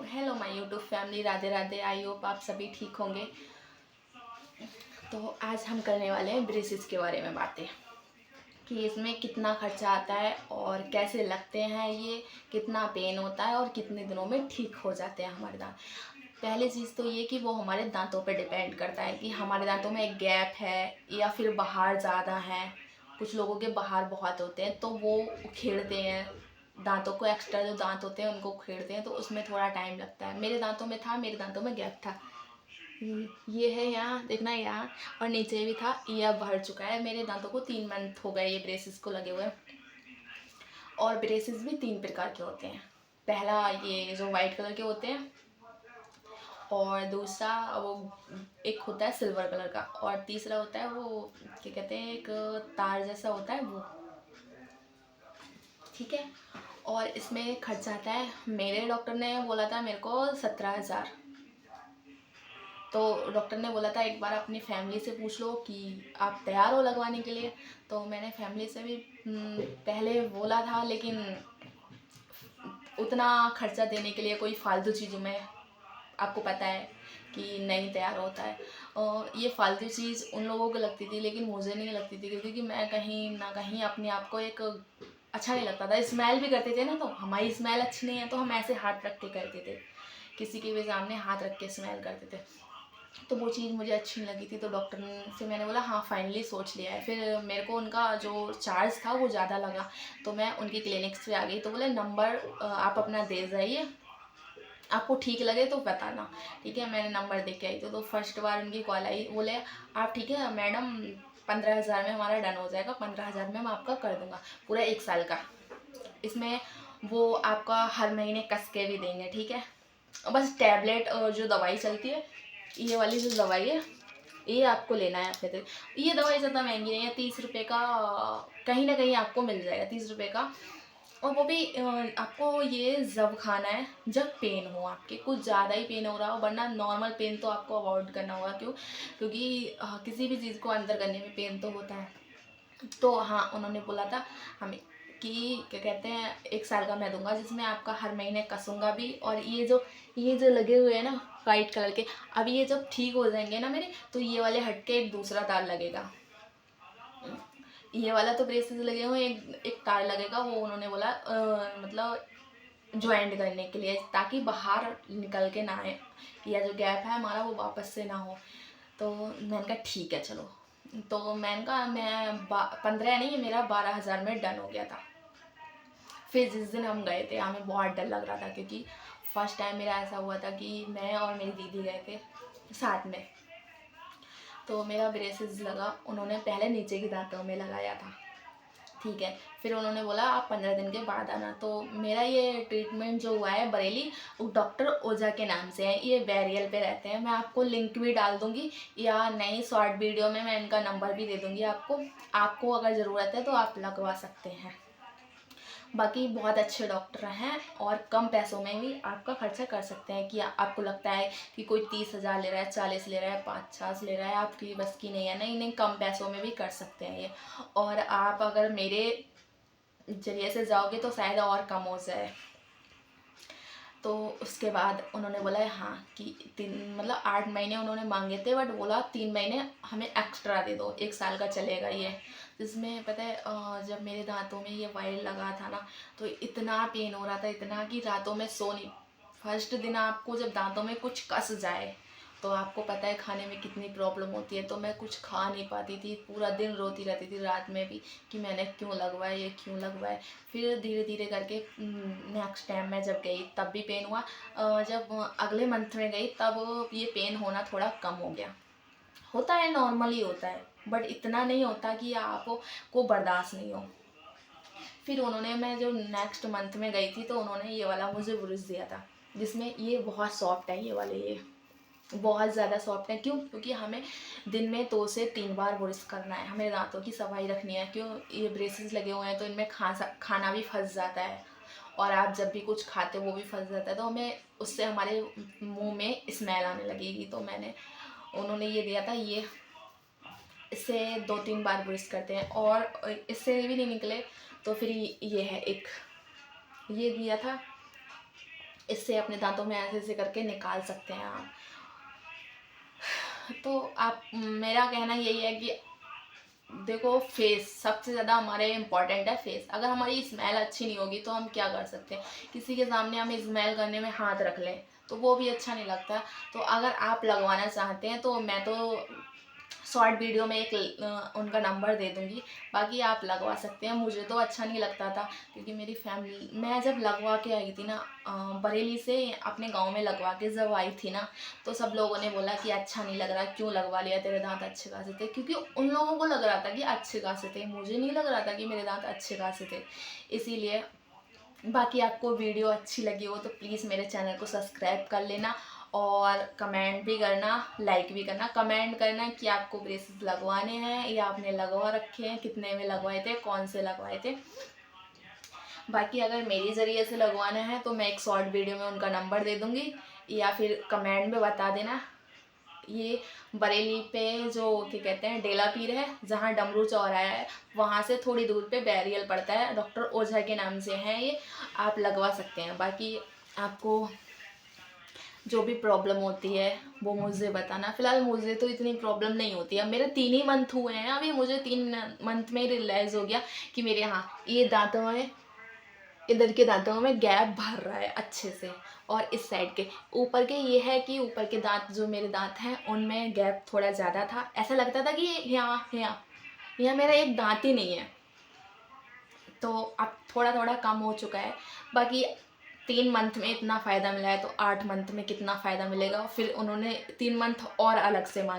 Hello my YouTube family, Radhe Radhe. I hope आप सभी ठीक होंगे। तो आज हम करने वाले हैं ब्रेसेस के बारे में बातें कि इसमें कितना खर्चा आता है और कैसे लगते हैं, ये कितना पेन होता है और कितने दिनों में ठीक हो जाते हैं हमारे दांत। पहली चीज़ तो ये कि वो हमारे दांतों पे डिपेंड करता है कि हमारे दांतों में एक गैप है या फिर बाहर ज़्यादा है। कुछ लोगों के बाहर बहुत होते हैं तो वो उखेड़ते हैं दांतों को, एक्स्ट्रा जो दांत होते हैं उनको उखेड़ते हैं, तो उसमें थोड़ा टाइम लगता है। मेरे दांतों में था, मेरे दांतों में गैप था। ये है यहाँ देखना, यहाँ और नीचे भी था, ये अब भर चुका है। मेरे दांतों को 3 मंथ हो गए ये ब्रेसेस को लगे हुए। और ब्रेसेस भी 3 प्रकार के होते हैं। पहला ये जो वाइट कलर के होते हैं, और दूसरा वो एक होता है सिल्वर कलर का, और तीसरा होता है वो क्या कहते हैं, एक तार जैसा होता है वो। ठीक है। और इसमें खर्चा आता है, मेरे डॉक्टर ने बोला था मेरे को 17,000। तो डॉक्टर ने बोला था एक बार अपनी फैमिली से पूछ लो कि आप तैयार हो लगवाने के लिए। तो मैंने फैमिली से भी पहले बोला था, लेकिन उतना खर्चा देने के लिए कोई फालतू चीज़ों में आपको पता है कि नहीं तैयार होता है। और ये फालतू चीज़ उन लोगों को लगती थी, लेकिन मुझे नहीं लगती थी, क्योंकि मैं कहीं ना कहीं अपने आप को एक अच्छा नहीं लगता था। स्मेल भी करते थे ना, तो हमारी स्मेल अच्छी नहीं है तो हम ऐसे हाथ रख के करते थे, किसी के भी सामने हाथ रख के स्मेल करते थे। तो वो चीज़ मुझे अच्छी नहीं लगी थी। तो डॉक्टर से मैंने बोला हाँ फाइनली सोच लिया है। फिर मेरे को उनका जो चार्ज था वो ज़्यादा लगा, तो मैं उनकी क्लिनिक्स पे आ गई। तो बोले नंबर आप अपना दे जाइए, आपको ठीक लगे तो बताना। ठीक है, मैंने नंबर दे के आई। तो फर्स्ट बार उनकी कॉल आई, बोले आप ठीक है मैडम, 15,000 में हमारा डन हो जाएगा, 15,000 में मैं आपका कर दूंगा पूरा 1 साल का। इसमें वो आपका हर महीने कस के भी देंगे। ठीक है, बस टैबलेट जो दवाई चलती है, ये वाली जो दवाई है ये आपको लेना है अपने तक। ये दवाई ज़्यादा महंगी नहीं है, 30 रुपये का कहीं ना कहीं आपको मिल जाएगा, 30 रुपये का। और वो भी आपको ये जब खाना है जब पेन हो, आपके कुछ ज़्यादा ही पेन हो रहा हो, वरना नॉर्मल पेन तो आपको अवॉइड करना होगा। क्यों? क्योंकि किसी भी चीज़ को अंदर करने में पेन तो होता है। तो हाँ, उन्होंने बोला था हमें कि क्या कहते हैं 1 साल का मैं दूंगा, जिसमें आपका हर महीने कसूंगा भी। और ये जो लगे हुए हैं ना वाइट कलर के, अब ये जब ठीक हो जाएंगे ना मेरे, तो ये वाले हट के एक दूसरा तार लगेगा। ये वाला तो ब्रेसेस लगे हुए, एक तार लगेगा, वो उन्होंने बोला मतलब ज्वाइंट करने के लिए, ताकि बाहर निकल के ना आए, या जो गैप है हमारा वो वापस से ना हो। तो मैंने कहा ठीक है चलो। तो मैंने कहा मैं 15 नहीं, मेरा 12,000 में डन हो गया था। फिर जिस दिन हम गए थे हमें बहुत डर लग रहा था, क्योंकि फर्स्ट टाइम मेरा ऐसा हुआ था कि मैं और मेरी दीदी गए थे साथ में। तो मेरा ब्रेसेस लगा, उन्होंने पहले नीचे के दांतों में लगाया था। ठीक है, फिर उन्होंने बोला आप 15 दिन के बाद आना। तो मेरा ये ट्रीटमेंट जो हुआ है बरेली, वो डॉक्टर ओझा के नाम से है, ये बैरियल पे रहते हैं। मैं आपको लिंक भी डाल दूंगी, या नई शॉर्ट वीडियो में मैं इनका नंबर भी दे दूंगी आपको। आपको अगर ज़रूरत है तो आप लगवा सकते हैं। बाकी बहुत अच्छे डॉक्टर हैं और कम पैसों में भी आपका खर्चा कर सकते हैं। कि आपको लगता है कि कोई 30,000 ले रहा है, 40 ले रहा है, 50 ले रहा है, आपकी बस की नहीं है, नहीं नहीं, कम पैसों में भी कर सकते हैं ये। और आप अगर मेरे जरिए से जाओगे तो शायद और कम हो जाए। तो उसके बाद उन्होंने बोला है हाँ कि 8 महीने उन्होंने मांगे थे, बट बोला 3 महीने हमें एक्स्ट्रा दे दो, 1 साल का चलेगा ये। जिसमें पता है जब मेरे दांतों में ये वायर लगा था ना, तो इतना पेन हो रहा था, इतना कि रातों में सो नहीं। फर्स्ट दिन आपको जब दांतों में कुछ कस जाए तो आपको पता है खाने में कितनी प्रॉब्लम होती है। तो मैं कुछ खा नहीं पाती थी, पूरा दिन रोती रहती थी रात में भी कि मैंने क्यों लगवाए, ये क्यों लगवाए। फिर धीरे धीरे करके नेक्स्ट टाइम मैं जब गई तब भी पेन हुआ। जब अगले मंथ में गई तब ये पेन होना थोड़ा कम हो गया। होता है, नॉर्मली होता है, बट इतना नहीं होता कि आपको बर्दाश्त नहीं हो। फिर उन्होंने, मैं जो नेक्स्ट मंथ में गई थी तो उन्होंने ये वाला मुझे ब्रश दिया था, जिसमें ये बहुत सॉफ्ट है, ये वाले ये बहुत ज़्यादा सॉफ्ट है। क्यों? क्योंकि हमें दिन में 2 से 3 बार ब्रश करना है, हमें दांतों की सफाई रखनी है। क्यों? ये ब्रेसेस लगे हुए हैं तो इनमें खाना भी फंस जाता है, और आप जब भी कुछ खाते हो वो भी फंस जाता है, तो हमें उससे हमारे मुंह में स्मेल आने लगेगी। तो उन्होंने ये दिया था, ये इससे 2-3 बार ब्रश करते हैं, और इससे भी नहीं निकले तो फिर ये है एक, ये दिया था। इससे अपने दांतों में ऐसे ऐसे करके निकाल सकते हैं आप। तो आप, मेरा कहना यही है कि देखो, फेस सबसे ज़्यादा हमारे इम्पॉर्टेंट है। फेस अगर हमारी स्मेल अच्छी नहीं होगी तो हम क्या कर सकते हैं? किसी के सामने हम स्मेल करने में हाथ रख लें तो वो भी अच्छा नहीं लगता। तो अगर आप लगवाना चाहते हैं तो मैं तो शॉर्ट वीडियो में एक उनका नंबर दे दूँगी, बाकी आप लगवा सकते हैं। मुझे तो अच्छा नहीं लगता था, क्योंकि मेरी फैमिली, मैं जब लगवा के आई थी ना बरेली से अपने गांव में लगवा के जब आई थी ना, तो सब लोगों ने बोला कि अच्छा नहीं लग रहा, क्यों लगवा लिया, तेरे दांत अच्छे खासे थे। क्योंकि उन लोगों को लग रहा था कि अच्छे खासे थे, मुझे नहीं लग रहा था कि मेरे दांत अच्छे खासे थे, इसीलिए। बाकी आपको वीडियो अच्छी लगी हो तो प्लीज़ मेरे चैनल को सब्सक्राइब कर लेना, और कमेंट भी करना, लाइक भी करना। कमेंट करना कि आपको ब्रेसेस लगवाने हैं या आपने लगवा रखे हैं, कितने में लगवाए थे, कौन से लगवाए थे। बाकी अगर मेरी ज़रिए से लगवाना है तो मैं एक शॉर्ट वीडियो में उनका नंबर दे दूँगी, या फिर कमेंट में बता देना। ये बरेली पे जो क्या कहते हैं डेला पीर है, जहाँ डमरू चौराहा है, वहाँ से थोड़ी दूर पे बैरियल पड़ता है, डॉक्टर ओझा के नाम से है ये, आप लगवा सकते हैं। बाकी आपको जो भी प्रॉब्लम होती है वो मुझे बताना। फ़िलहाल मुझे तो इतनी प्रॉब्लम नहीं होती है, मेरे 3 ही मंथ हुए हैं अभी, मुझे 3 मंथ में ही रियलाइज़ हो गया कि मेरे यहाँ ये दांतों में, इधर के दांतों में गैप भर रहा है अच्छे से, और इस साइड के ऊपर के ये है कि ऊपर के दांत, जो मेरे दांत हैं उनमें गैप थोड़ा ज़्यादा था। ऐसा लगता था कि यहाँ यहाँ यहाँ मेरा एक दांत ही नहीं है, तो अब थोड़ा थोड़ा कम हो चुका है। बाकी 3 मंथ में इतना फ़ायदा मिला है तो 8 मंथ में कितना फ़ायदा मिलेगा। फिर उन्होंने 3 मंथ और अलग से मांगे।